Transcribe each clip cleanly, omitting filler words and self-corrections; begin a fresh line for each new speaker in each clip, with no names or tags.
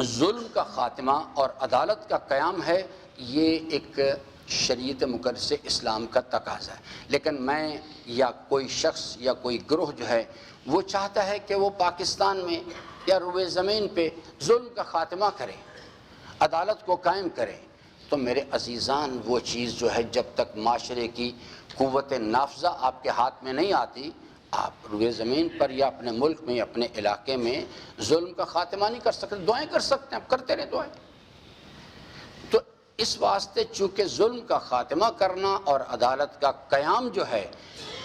ظلم کا خاتمہ اور عدالت کا قیام ہے، یہ ایک شریعت مقدس اسلام کا تقاضا ہے۔ لیکن میں یا کوئی شخص یا کوئی گروہ جو ہے وہ چاہتا ہے کہ وہ پاکستان میں یا روئے زمین پہ ظلم کا خاتمہ کرے، عدالت کو قائم کرے، تو میرے عزیزان وہ چیز جو ہے جب تک معاشرے کی قوت نافذہ آپ کے ہاتھ میں نہیں آتی، آپ روئے زمین پر یا اپنے ملک میں یا اپنے علاقے میں ظلم کا خاتمہ نہیں کر سکتے۔ دعائیں کر سکتے ہیں، آپ کرتے رہیں دعائیں۔ تو اس واسطے چونکہ ظلم کا خاتمہ کرنا اور عدالت کا قیام جو ہے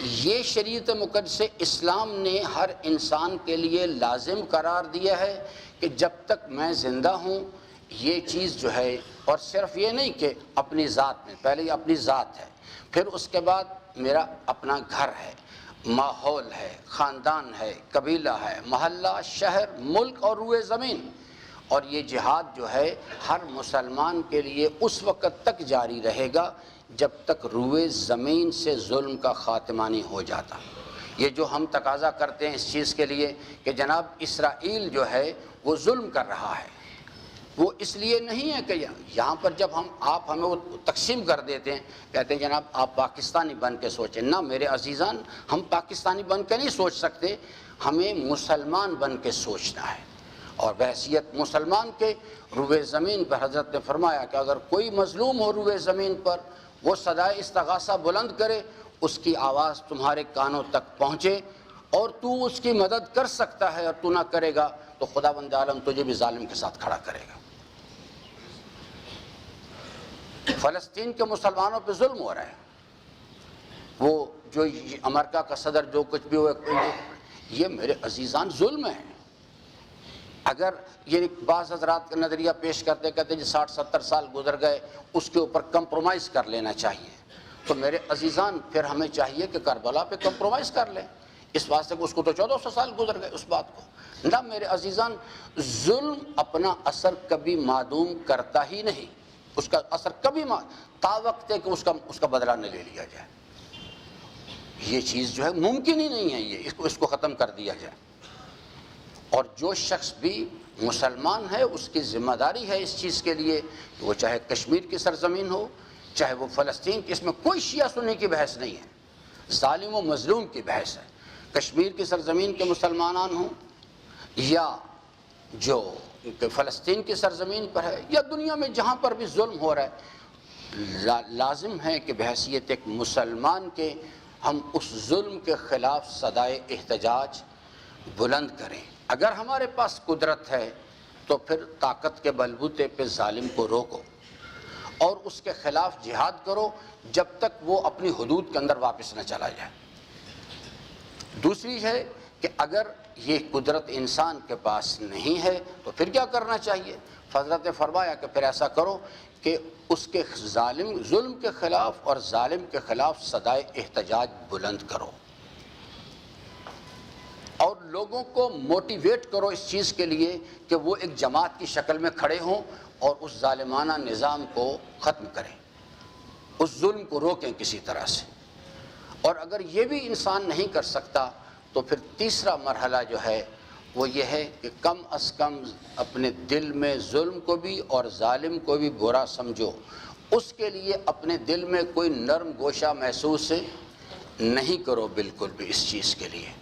یہ شریعت مقدس اسلام نے ہر انسان کے لیے لازم قرار دیا ہے کہ جب تک میں زندہ ہوں یہ چیز جو ہے، اور صرف یہ نہیں کہ اپنی ذات میں، پہلے یہ اپنی ذات ہے، پھر اس کے بعد میرا اپنا گھر ہے، ماحول ہے، خاندان ہے، قبیلہ ہے، محلہ، شہر، ملک اور روئے زمین۔ اور یہ جہاد جو ہے ہر مسلمان کے لیے اس وقت تک جاری رہے گا جب تک روئے زمین سے ظلم کا خاتمہ نہیں ہو جاتا۔ یہ جو ہم تقاضا کرتے ہیں اس چیز کے لیے کہ جناب اسرائیل جو ہے وہ ظلم کر رہا ہے، وہ اس لیے نہیں ہے کہ یہاں پر جب آپ ہمیں وہ تقسیم کر دیتے ہیں، کہتے ہیں جناب آپ پاکستانی بن کے سوچیں۔ نہ میرے عزیزان، ہم پاکستانی بن کے نہیں سوچ سکتے، ہمیں مسلمان بن کے سوچنا ہے۔ اور بحیثیت مسلمان کے روئے زمین پر حضرت نے فرمایا کہ اگر کوئی مظلوم ہو روئے زمین پر، وہ صدائے استغاثہ بلند کرے، اس کی آواز تمہارے کانوں تک پہنچے اور تو اس کی مدد کر سکتا ہے اور تو نہ کرے گا تو خداوند عالم تجھے بھی ظالم کے ساتھ کھڑا کرے گا۔ فلسطین کے مسلمانوں پہ ظلم ہو رہا ہے، وہ جو امریکہ کا صدر جو کچھ بھی ہو، یہ میرے عزیزان ظلم ہے۔ اگر یہ بعض حضرات کا نظریہ پیش کرتے کہتے ہیں 60-70 سال گزر گئے، اس کے اوپر کمپرومائز کر لینا چاہیے، تو میرے عزیزان پھر ہمیں چاہیے کہ کربلا پہ کمپرومائز کر لیں، اس واسطے کہ اس کو تو 1400 سال گزر گئے اس بات کو۔ نہ میرے عزیزان، ظلم اپنا اثر کبھی معدوم کرتا ہی نہیں، اس کا اثر کبھی تا وقت ہے کہ اس کا بدلہ نہ لے لیا جائے، یہ چیز جو ہے ممکن ہی نہیں ہے، یہ اس کو ختم کر دیا جائے۔ اور جو شخص بھی مسلمان ہے اس کی ذمہ داری ہے اس چیز کے لیے کہ وہ چاہے کشمیر کی سرزمین ہو، چاہے وہ فلسطین کی، اس میں کوئی شیعہ سنی کی بحث نہیں ہے، ظالم و مظلوم کی بحث ہے۔ کشمیر کی سرزمین کے مسلمانان ہوں یا جو فلسطین کی سرزمین پر ہے یا دنیا میں جہاں پر بھی ظلم ہو رہا ہے، لازم ہے کہ بحیثیت ایک مسلمان کے ہم اس ظلم کے خلاف صدائے احتجاج بلند کریں۔ اگر ہمارے پاس قدرت ہے تو پھر طاقت کے بلبوتے پہ ظالم کو روکو اور اس کے خلاف جہاد کرو جب تک وہ اپنی حدود کے اندر واپس نہ چلا جائے۔ دوسری ہے کہ اگر یہ قدرت انسان کے پاس نہیں ہے تو پھر کیا کرنا چاہیے؟ حضرت نے فرمایا کہ پھر ایسا کرو کہ اس کے ظلم کے خلاف اور ظالم کے خلاف صدائے احتجاج بلند کرو اور لوگوں کو موٹیویٹ کرو اس چیز کے لیے کہ وہ ایک جماعت کی شکل میں کھڑے ہوں اور اس ظالمانہ نظام کو ختم کریں، اس ظلم کو روکیں کسی طرح سے۔ اور اگر یہ بھی انسان نہیں کر سکتا تو پھر تیسرا مرحلہ جو ہے وہ یہ ہے کہ کم از کم اپنے دل میں ظلم کو بھی اور ظالم کو بھی برا سمجھو، اس کے لیے اپنے دل میں کوئی نرم گوشہ محسوس نہیں کرو بالکل بھی اس چیز کے لیے۔